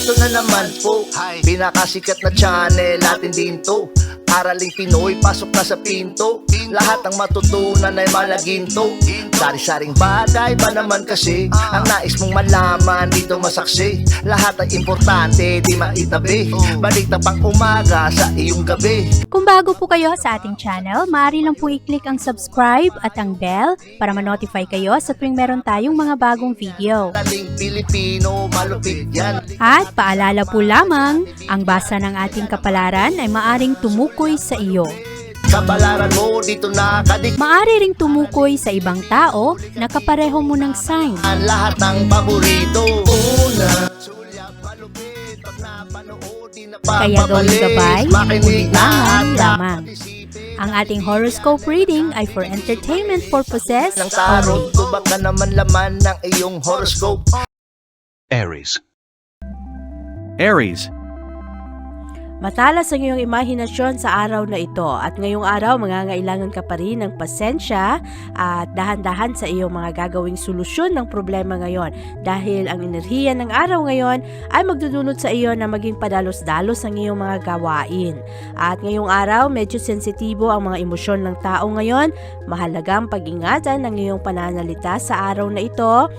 Eto na naman po, pinakasikat na channel natin din to. Araling Pinoy, pasok na sa pinto. Lahat ng matutunan ay malaginto. Sari-saring bagay ba naman kasi ang nais mong malaman dito masaksi. Lahat ay importante, di maitabi. Balik na pang umaga sa iyong gabi. Kung bago po kayo sa ating channel, maaari lang po i-click ang subscribe at ang bell para ma-notify kayo sa tuwing meron tayong mga bagong video. Taling Pilipino, malupit yan. At paalala po lamang, ang basa ng ating kapalaran ay maaring tumukoy sa iyo. Kapalaran mo dito nakadik. Maaari ring tumukoy sa ibang tao na kapareho mo ng sign. Ang lahat ng paborito. Una, sulyap, malupit. Pag napanood, di na Kaya gawing gabay, makinig na ulilangan at lamang. Ang ating horoscope reading ay for entertainment purposes ng tarot. only. Tubak ka naman laman ng iyong horoscope. Aries. Aries. Matalas ang iyong imahinasyon sa araw na ito at ngayong araw mangangailangan ka pa rin ng pasensya at dahan-dahan sa iyong mga gagawing solusyon ng problema ngayon dahil ang enerhiya ng araw ngayon ay magdudulot sa iyo na maging padalos-dalos ang iyong mga gawain. At ngayong araw medyo sensitibo ang mga emosyon ng tao ngayon, mahalagang pag-ingatan ang iyong pananalita sa araw na ito.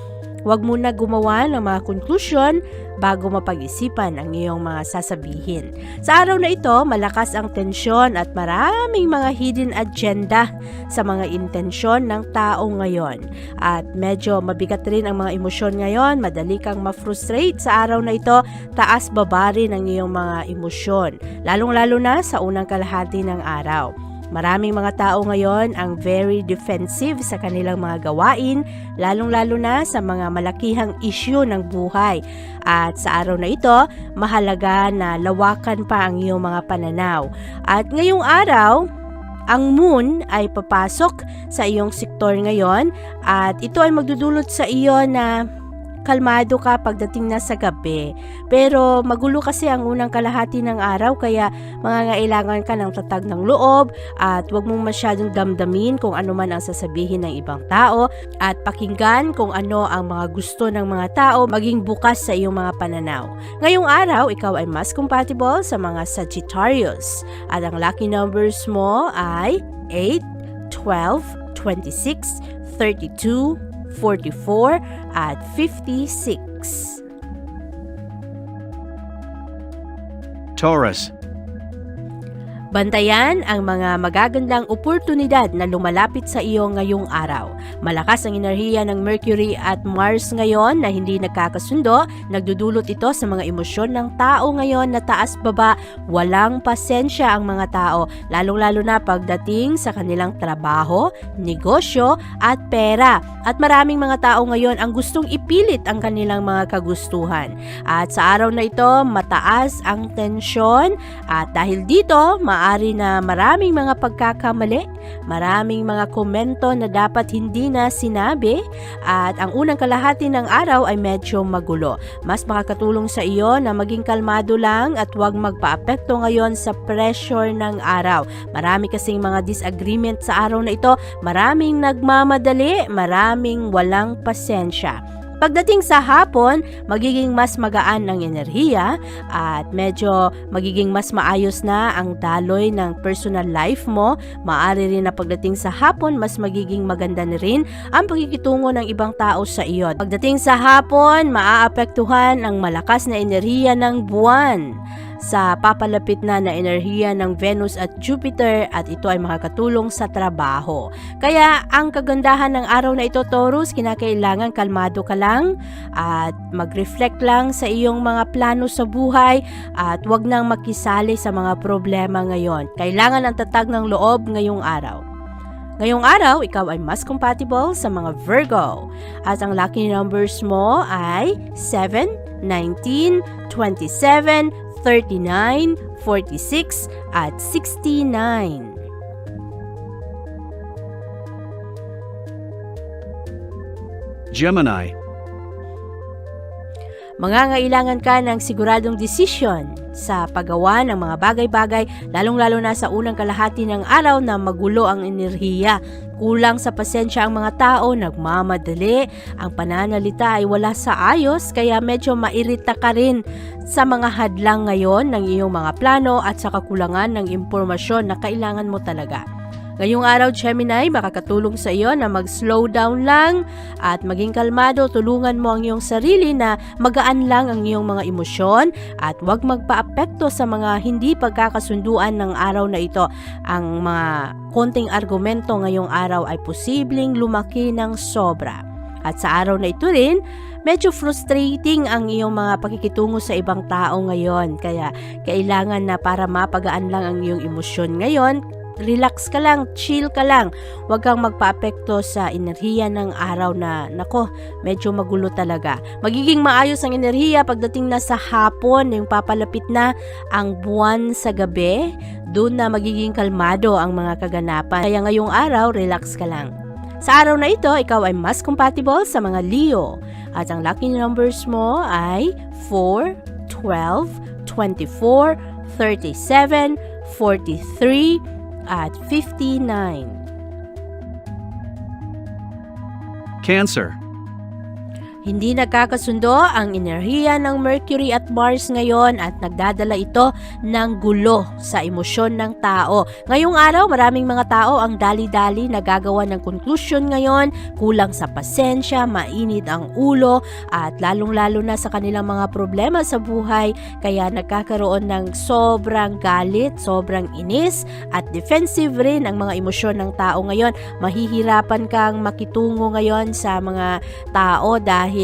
Huwag muna gumawa ng mga konklusyon bago mapag-isipan ang iyong mga sasabihin. Sa araw na ito, malakas ang tensyon at maraming mga hidden agenda sa mga intensyon ng tao ngayon. At medyo mabigat rin ang mga emosyon ngayon, madali kang ma-frustrate sa araw na ito, taas-baba rin ang iyong mga emosyon, lalong-lalo na sa unang kalahati ng araw. Maraming mga tao ngayon ang very defensive sa kanilang mga gawain, lalong-lalo na sa mga malakihang issue ng buhay. At sa araw na ito, mahalaga na lawakan pa ang iyong mga pananaw. At ngayong araw, ang moon ay papasok sa iyong sektor ngayon at ito ay magdudulot sa iyo na kalmado ka pagdating na sa gabi. Pero magulo kasi ang unang kalahati ng araw kaya mangangailangan ka ng tatag ng loob at huwag mong masyadong damdamin kung ano man ang sasabihin ng ibang tao at pakinggan kung ano ang mga gusto ng mga tao, maging bukas sa iyong mga pananaw. Ngayong araw, ikaw ay mas compatible sa mga Sagittarius at ang lucky numbers mo ay 8, 12, 26, 32, 44 at 56. Taurus. Bantayan ang mga magagandang oportunidad na lumalapit sa iyo ngayong araw. Malakas ang enerhiya ng Mercury at Mars ngayon na hindi nagkakasundo. Nagdudulot ito sa mga emosyon ng tao ngayon na taas-baba. Walang pasensya ang mga tao, lalong-lalo na pagdating sa kanilang trabaho, negosyo at pera. At maraming mga tao ngayon ang gustong ipilit ang kanilang mga kagustuhan. At sa araw na ito, mataas ang tensyon at dahil dito, maaari na maraming mga pagkakamali, maraming mga komento na dapat hindi na sinabi at ang unang kalahati ng araw ay medyo magulo. Mas makakatulong sa iyo na maging kalmado lang at huwag magpaapekto ngayon sa pressure ng araw. Marami kasing mga disagreement sa araw na ito, maraming nagmamadali, maraming walang pasensya. Pagdating sa hapon, magiging mas magaan ang enerhiya at medyo magiging mas maayos na ang daloy ng personal life mo. Maaari rin na pagdating sa hapon, mas magiging maganda na rin ang pakikitungo ng ibang tao sa iyo. Pagdating sa hapon, maaapektuhan ang malakas na enerhiya ng buwan sa papalapit na enerhiya ng Venus at Jupiter at ito ay makakatulong sa trabaho. Kaya ang kagandahan ng araw na ito, Taurus, kinakailangan kalmado ka lang at mag-reflect lang sa iyong mga plano sa buhay at huwag nang makisali sa mga problema ngayon. Kailangan ang tatag ng loob ngayong araw. Ngayong araw, ikaw ay mas compatible sa mga Virgo at ang lucky numbers mo ay 7, 19, 27, 39, 46 at 69. Gemini. Mangangailangan ka ng siguradong desisyon sa paggawa ng mga bagay-bagay, lalong-lalo na sa unang kalahati ng araw na magulo ang enerhiya. Kulang sa pasensya ang mga tao, nagmamadali, ang pananalita ay wala sa ayos, kaya medyo mairita ka rin sa mga hadlang ngayon ng iyong mga plano at sa kakulangan ng impormasyon na kailangan mo talaga. Ngayong araw, Gemini, makakatulong sa iyo na mag-slow down lang at maging kalmado. Tulungan mo ang iyong sarili na magaan lang ang iyong mga emosyon at huwag magpa-apekto sa mga hindi pagkakasunduan ng araw na ito. Ang mga konting argumento ngayong araw ay posibleng lumaki ng sobra. At sa araw na ito rin, medyo frustrating ang iyong mga pakikitungo sa ibang tao ngayon. Kaya kailangan na para mapagaan lang ang iyong emosyon ngayon, relax ka lang, chill ka lang. Huwag kang magpa-apekto sa enerhiya ng araw na, medyo magulo talaga. Magiging maayos ang enerhiya pagdating na sa hapon, yung papalapit na ang buwan sa gabi. Doon na magiging kalmado ang mga kaganapan. Kaya ngayong araw, relax ka lang. Sa araw na ito, ikaw ay mas compatible sa mga Leo. At ang lucky numbers mo ay 4, 12, 24, 37, 43, at 59. Cancer. Hindi nagkakasundo ang enerhiya ng Mercury at Mars ngayon at nagdadala ito ng gulo sa emosyon ng tao. Ngayong araw, maraming mga tao ang dali-dali nagagawa ng conclusion ngayon, kulang sa pasensya, mainit ang ulo at lalong-lalo na sa kanilang mga problema sa buhay, kaya nagkakaroon ng sobrang galit, sobrang inis at defensive rin ang mga emosyon ng tao ngayon. Mahihirapan kang makitungo ngayon sa mga tao dahil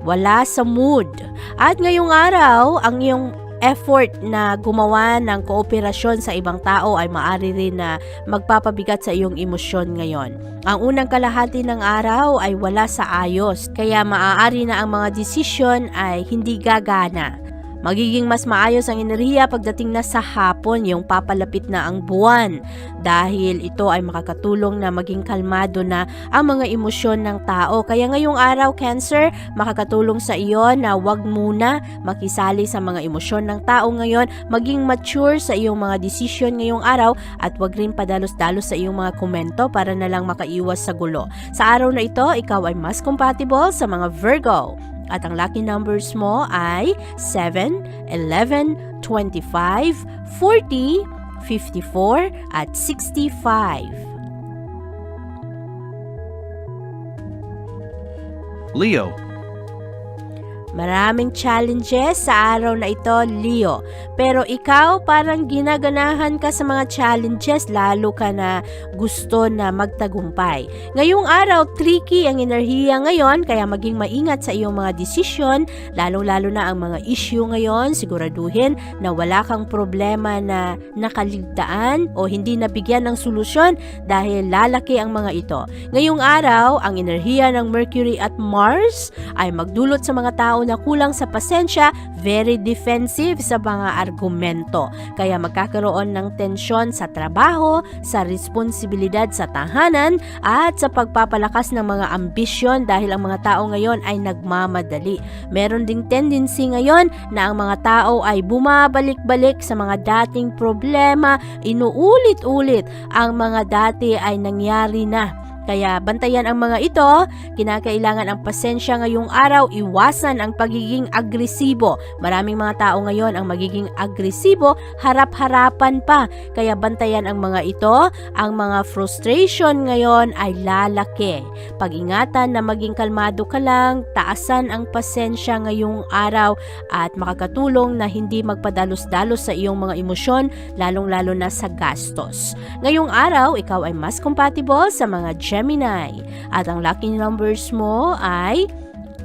wala sa mood. At ngayong araw, ang iyong effort na gumawa ng kooperasyon sa ibang tao ay maaari rin na magpapabigat sa iyong emosyon ngayon. Ang unang kalahati ng araw ay wala sa ayos, kaya maaari na ang mga desisyon ay hindi gagana. Magiging mas maayos ang enerhiya pagdating na sa hapon, yung papalapit na ang buwan, dahil ito ay makakatulong na maging kalmado na ang mga emosyon ng tao. Kaya ngayong araw, Cancer, makakatulong sa iyo na wag muna makisali sa mga emosyon ng tao ngayon, maging mature sa iyong mga desisyon ngayong araw at wag rin padalos-dalos sa iyong mga komento para na lang makaiwas sa gulo. Sa araw na ito, ikaw ay mas compatible sa mga Virgo. At ang lucky numbers mo ay 7, 11, 25, 40, 54, at 65. Leo. Maraming challenges sa araw na ito, Leo. Pero ikaw parang ginaganahan ka sa mga challenges, lalo ka na gusto na magtagumpay. Ngayong araw, tricky ang enerhiya ngayon, kaya maging maingat sa iyong mga desisyon, lalo-lalo na ang mga issue ngayon. Siguraduhin na wala kang problema na nakaligtaan o hindi nabigyan ng solusyon dahil lalaki ang mga ito. Ngayong araw, ang enerhiya ng Mercury at Mars ay magdulot sa mga tao na kulang sa pasensya, very defensive sa mga argumento. Kaya magkakaroon ng tensyon sa trabaho, sa responsibilidad sa tahanan, at sa pagpapalakas ng mga ambisyon dahil ang mga tao ngayon ay nagmamadali. Meron ding tendency ngayon na ang mga tao ay bumabalik-balik sa mga dating problema, inuulit-ulit ang mga dati ay nangyari na. Kaya bantayan ang mga ito, kinakailangan ang pasensya ngayong araw, iwasan ang pagiging agresibo. Maraming mga tao ngayon ang magiging agresibo, harap-harapan pa. Kaya bantayan ang mga ito, ang mga frustration ngayon ay lalaki. Pag-ingatan na maging kalmado ka lang, taasan ang pasensya ngayong araw at makakatulong na hindi magpadalos-dalos sa iyong mga emosyon, lalong-lalo na sa gastos. Ngayong araw, ikaw ay mas compatible sa mga Gemini. At ang lucky numbers mo ay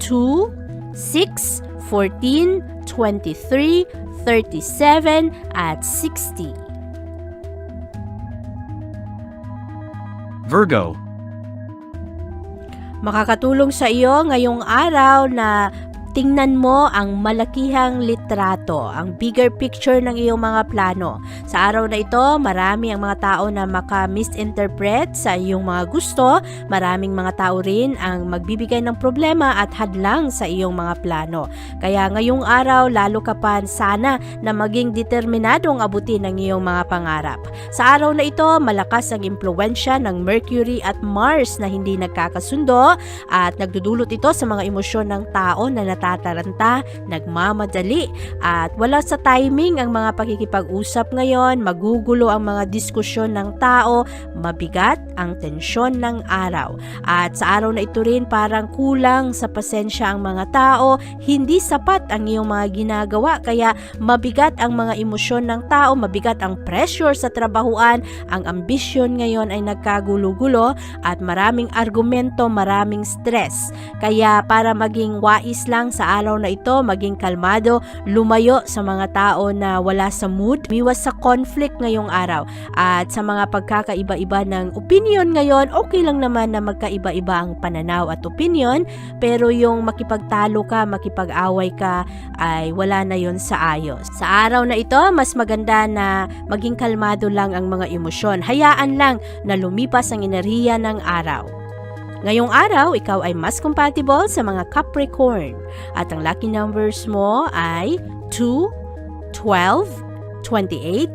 2, 6, 14, 23, 37, at 60. Virgo. Makakatulong sa iyo ngayong araw na tingnan mo ang malakihang litrato. ito, ang bigger picture ng iyong mga plano. Sa araw na ito, marami ang mga tao na maka-misinterpret sa iyong mga gusto. Maraming mga tao rin ang magbibigay ng problema at hadlang sa iyong mga plano. Kaya ngayong araw, lalo ka pa sana na maging determinadong abutin ang iyong mga pangarap. Sa araw na ito, malakas ang impluwensya ng Mercury at Mars na hindi nagkakasundo at nagdudulot ito sa mga emosyon ng tao na natataranta, nagmamadali at wala sa timing ang mga pakikipag-usap ngayon, magugulo ang mga diskusyon ng tao, mabigat ang tensyon ng araw. At sa araw na ito rin parang kulang sa pasensya ang mga tao, hindi sapat ang iyong mga ginagawa kaya mabigat ang mga emosyon ng tao, mabigat ang pressure sa trabahuan, ang ambisyon ngayon ay nagkagulo-gulo at maraming argumento, maraming stress. Kaya para maging wais lang sa araw na ito, maging kalmado, lumayo sa mga tao na wala sa mood, miwas sa conflict ngayong araw. At sa mga pagkakaiba-iba ng opinion ngayon, okay lang naman na magkaiba-iba ang pananaw at opinion, pero yung makipagtalo ka, makipag-away ka, ay wala na yon sa ayos. Sa araw na ito, mas maganda na maging kalmado lang ang mga emosyon. Hayaan lang na lumipas ang enerhiya ng araw. Ngayong araw, ikaw ay mas compatible sa mga Capricorn at ang lucky numbers mo ay 2, 12, 28,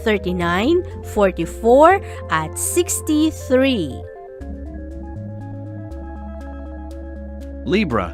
39, 44 at 63. Libra.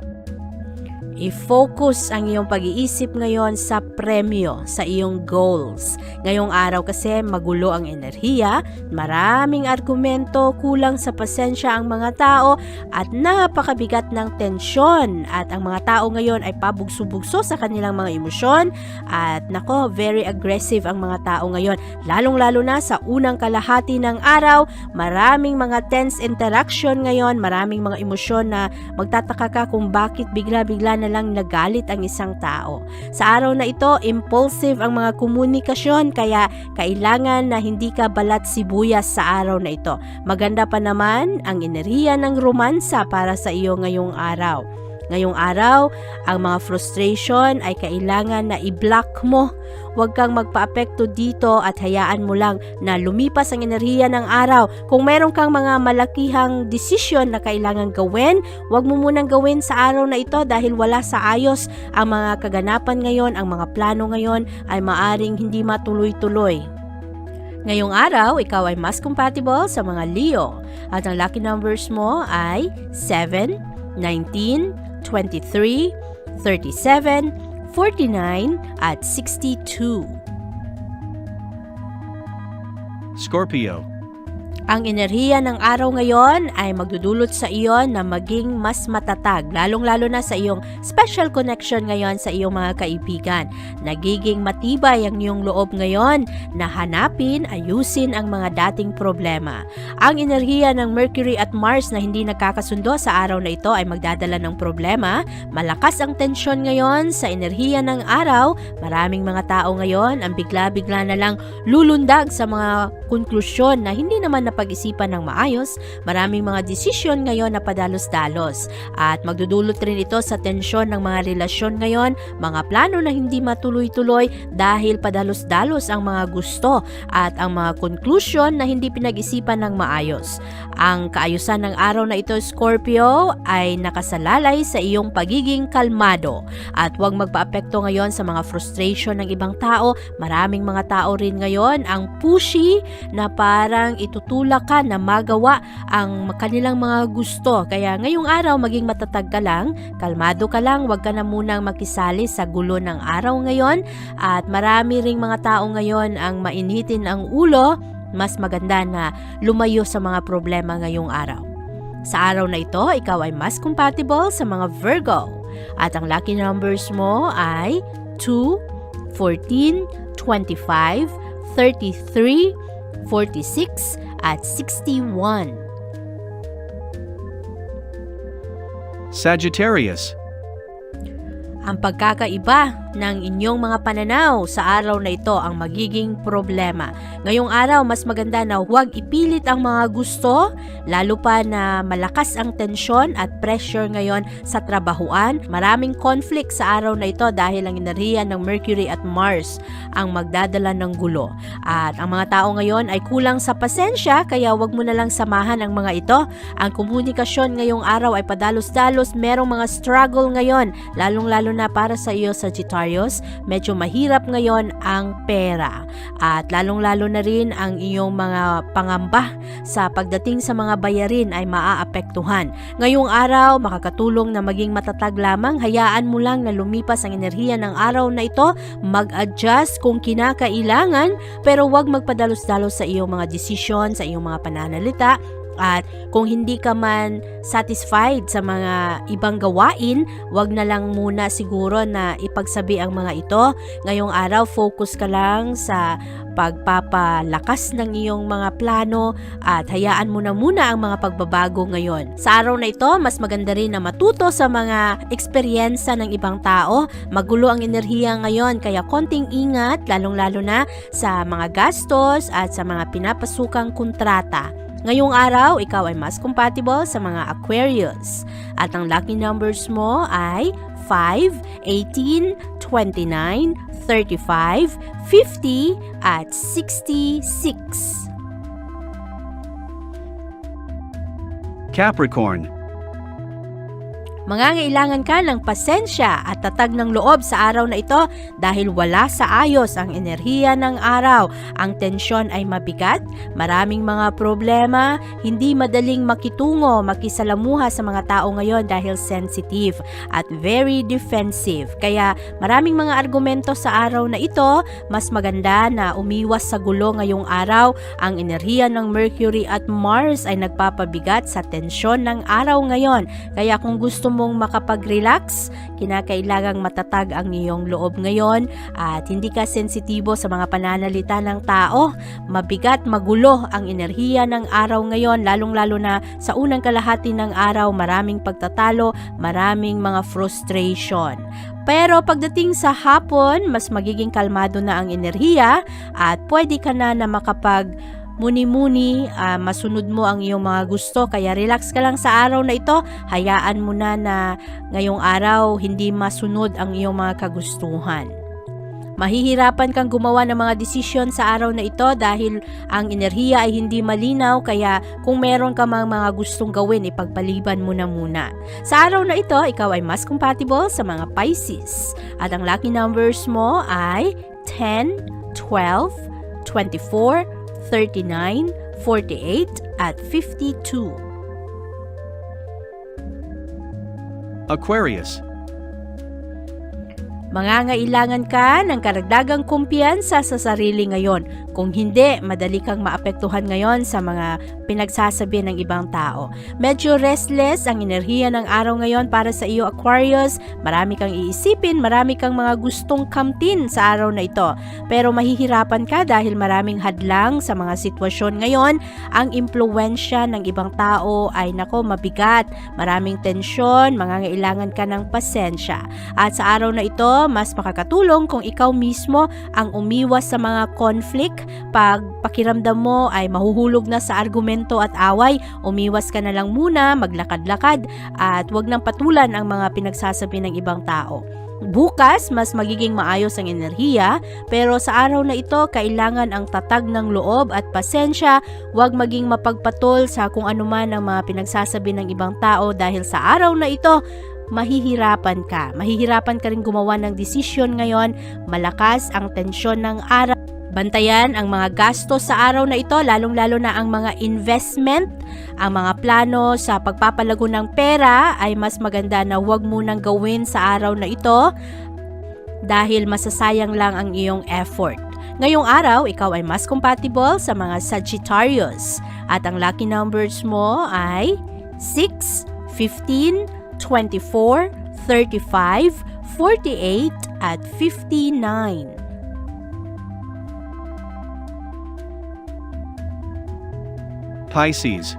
I-focus ang iyong pag-iisip ngayon sa premyo, sa iyong goals. Ngayong araw kasi magulo ang enerhiya, maraming argumento, kulang sa pasensya ang mga tao at napakabigat ng tensyon at ang mga tao ngayon ay pabugso-bugso sa kanilang mga emosyon at nako, very aggressive ang mga tao ngayon. Lalong-lalo na sa unang kalahati ng araw, maraming mga tense interaction ngayon, maraming mga emosyon na magtataka ka kung bakit bigla-bigla na lang nagalit ang isang tao. Sa araw na ito, impulsive ang mga komunikasyon kaya kailangan na hindi ka balat sibuyas sa araw na ito. Maganda pa naman ang enerhiya ng romansa para sa iyo ngayong araw. Ngayong araw, ang mga frustration ay kailangan na i-block mo. Huwag kang magpa-apekto dito at hayaan mo lang na lumipas ang enerhiya ng araw. Kung meron kang mga malakihang desisyon na kailangan gawin, huwag mo munang gawin sa araw na ito dahil wala sa ayos ang mga kaganapan ngayon, ang mga plano ngayon ay maaring hindi matuloy-tuloy. Ngayong araw, ikaw ay mas compatible sa mga Leo at ang lucky numbers mo ay 7, 19, 23, 37, 49 at 62. Scorpio. Ang enerhiya ng araw ngayon ay magdudulot sa iyo na maging mas matatag, lalong-lalo na sa iyong special connection ngayon sa iyong mga kaibigan. Nagiging matibay ang iyong loob ngayon na hanapin, ayusin ang mga dating problema. Ang enerhiya ng Mercury at Mars na hindi nagkakasundo sa araw na ito ay magdadala ng problema. Malakas ang tensyon ngayon sa enerhiya ng araw. Maraming mga tao ngayon ang bigla-bigla na lang lulundag sa mga konklusyon na hindi naman pag-isipan ng maayos, maraming mga desisyon ngayon na padalos-dalos at magdudulot rin ito sa tensyon ng mga relasyon ngayon, mga plano na hindi matuloy-tuloy dahil padalos-dalos ang mga gusto at ang mga conclusion na hindi pinag-isipan ng maayos. Ang kaayusan ng araw na ito, Scorpio, ay nakasalalay sa iyong pagiging kalmado at huwag magpaapekto ngayon sa mga frustration ng ibang tao. Maraming mga tao rin ngayon ang pushy na parang itutulak ka na magawa ang kanilang mga gusto. Kaya ngayong araw maging matatag ka lang, kalmado ka lang, huwag ka na munang makisali sa gulo ng araw ngayon at marami ring mga tao ngayon ang mainitin ang ulo. Mas maganda na lumayo sa mga problema ngayong araw. Sa araw na ito, ikaw ay mas compatible sa mga Virgo at ang lucky numbers mo ay 2, 14, 25, 33, 46 at 61. Sagittarius. Ang pagkakaiba ng inyong mga pananaw sa araw na ito ang magiging problema. Ngayong araw, mas maganda na huwag ipilit ang mga gusto, lalo pa na malakas ang tensyon at pressure ngayon sa trabahuan. Maraming conflict sa araw na ito dahil ang enerhiya ng Mercury at Mars ang magdadala ng gulo. At ang mga tao ngayon ay kulang sa pasensya, kaya huwag mo na lang samahan ang mga ito. Ang komunikasyon ngayong araw ay padalos-dalos, merong mga struggle ngayon, lalong-lalo na para sa iyo, Sagittarius. Medyo mahirap ngayon ang pera at lalong-lalo na rin ang iyong mga pangamba sa pagdating sa mga bayarin ay maaapektuhan. Ngayong araw, makakatulong na maging matatag lamang. Hayaan mo lang na lumipas ang enerhiya ng araw na ito, mag-adjust kung kinakailangan, pero huwag magpadalos-dalos sa iyong mga desisyon, sa iyong mga pananalita. At kung hindi ka man satisfied sa mga ibang gawain, wag na lang muna siguro na ipagsabi ang mga ito. Ngayong araw, focus ka lang sa pagpapalakas ng iyong mga plano at hayaan mo na muna ang mga pagbabago ngayon. Sa araw na ito, mas maganda rin na matuto sa mga eksperyensa ng ibang tao. Magulo ang enerhiya ngayon, kaya konting ingat, lalong-lalo na sa mga gastos at sa mga pinapasukang kontrata. Ngayong araw, ikaw ay mas compatible sa mga Aquarius. At ang lucky numbers mo ay 5, 18, 29, 35, 50, at 66. Capricorn. Mangangailangan ka ng pasensya at tatag ng loob sa araw na ito dahil wala sa ayos ang enerhiya ng araw. Ang tensyon ay mabigat, maraming mga problema, hindi madaling makitungo, makisalamuha sa mga tao ngayon dahil sensitive at very defensive. Kaya maraming mga argumento sa araw na ito, mas maganda na umiwas sa gulo ngayong araw. Ang enerhiya ng Mercury at Mars ay nagpapabigat sa tensyon ng araw ngayon. Kaya kung gusto mong makapag-relax, kinakailangang matatag ang iyong loob ngayon at hindi ka sensitibo sa mga pananalita ng tao. Mabigat, magulo ang enerhiya ng araw ngayon, lalong-lalo na sa unang kalahati ng araw, maraming pagtatalo, maraming mga frustration. Pero pagdating sa hapon, mas magiging kalmado na ang enerhiya at pwede ka na makapag muni-muni, masunod mo ang iyong mga gusto, kaya relax ka lang sa araw na ito. Hayaan mo na ngayong araw hindi masunod ang iyong mga kagustuhan. Mahihirapan kang gumawa ng mga desisyon sa araw na ito dahil ang enerhiya ay hindi malinaw, kaya kung meron ka mga gustong gawin, ipagpaliban mo na muna. Sa araw na ito, ikaw ay mas compatible sa mga Pisces at ang lucky numbers mo ay 10, 12, 24, 39, 48, at 52. Aquarius. Mangangailangan ka ng karagdagang kumpiyansa sa sarili ngayon. Kung hindi, madali kang maapektuhan ngayon sa mga pinagsasabi ng ibang tao. Medyo restless ang enerhiya ng araw ngayon para sa iyo, Aquarius. Marami kang iisipin, marami kang mga gustong kamtin sa araw na ito. Pero mahihirapan ka dahil maraming hadlang sa mga sitwasyon ngayon. Ang impluwensya ng ibang tao ay mabigat. Maraming tensyon, mangangailangan ka ng pasensya. At sa araw na ito, mas makakatulong kung ikaw mismo ang umiwas sa mga conflict. Pag pakiramdam mo ay mahuhulog na sa argumento at away, umiwas ka na lang muna, maglakad-lakad at huwag nang patulan ang mga pinagsasabi ng ibang tao. Bukas, mas magiging maayos ang enerhiya, pero sa araw na ito, kailangan ang tatag ng loob at pasensya. Huwag maging mapagpatol sa kung anuman ang mga pinagsasabi ng ibang tao dahil sa araw na ito, mahihirapan ka. Mahihirapan ka rin gumawa ng desisyon ngayon. Malakas ang tensyon ng araw. Bantayan ang mga gastos sa araw na ito, lalong-lalo na ang mga investment. Ang mga plano sa pagpapalago ng pera ay mas maganda na huwag munang gawin sa araw na ito dahil masasayang lang ang iyong effort. Ngayong araw, ikaw ay mas compatible sa mga Sagittarius at ang lucky numbers mo ay 6, 15, 24, 35, 48, at 59. Pisces.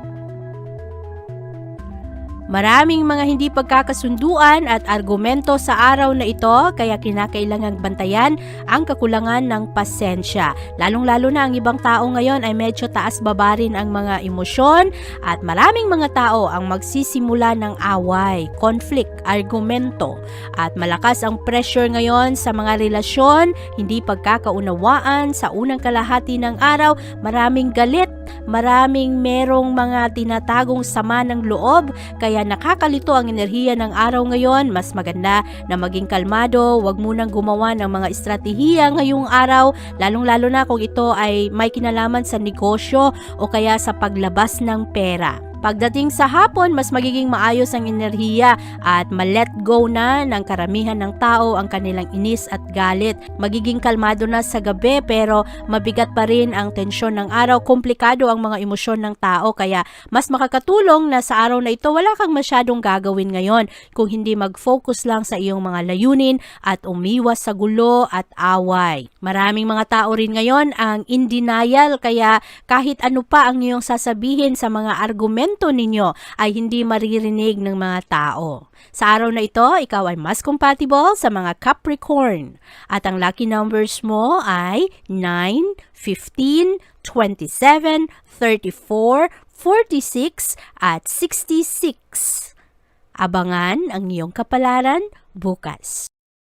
Maraming mga hindi pagkakasunduan at argumento sa araw na ito kaya kinakailangang bantayan ang kakulangan ng pasensya. Lalong-lalo na ang ibang tao ngayon ay medyo taas-baba rin ang mga emosyon at maraming mga tao ang magsisimula ng away, conflict, argumento at malakas ang pressure ngayon sa mga relasyon, hindi pagkakaunawaan sa unang kalahati ng araw, maraming galit, maraming merong mga tinatagong sama ng loob kaya nakakalito ang enerhiya ng araw ngayon. Mas maganda na maging kalmado, wag munang gumawa ng mga estratehiya ngayong araw, lalong-lalo na kung ito ay may kinalaman sa negosyo o kaya sa paglabas ng pera. Pagdating sa hapon, mas magiging maayos ang enerhiya at ma-let go na ng karamihan ng tao ang kanilang inis at galit. Magiging kalmado na sa gabi pero mabigat pa rin ang tensyon ng araw. Komplikado ang mga emosyon ng tao kaya mas makakatulong na sa araw na ito wala kang masyadong gagawin ngayon kung hindi mag-focus lang sa iyong mga layunin at umiwas sa gulo at away. Maraming mga tao rin ngayon ang in denial kaya kahit ano pa ang iyong sasabihin sa mga argumento ninyo ay hindi maririnig ng mga tao. Sa araw na ito, ikaw ay mas compatible sa mga Capricorn. At ang lucky numbers mo ay 9, 15, 27, 34, 46 at 66. Abangan ang iyong kapalaran bukas.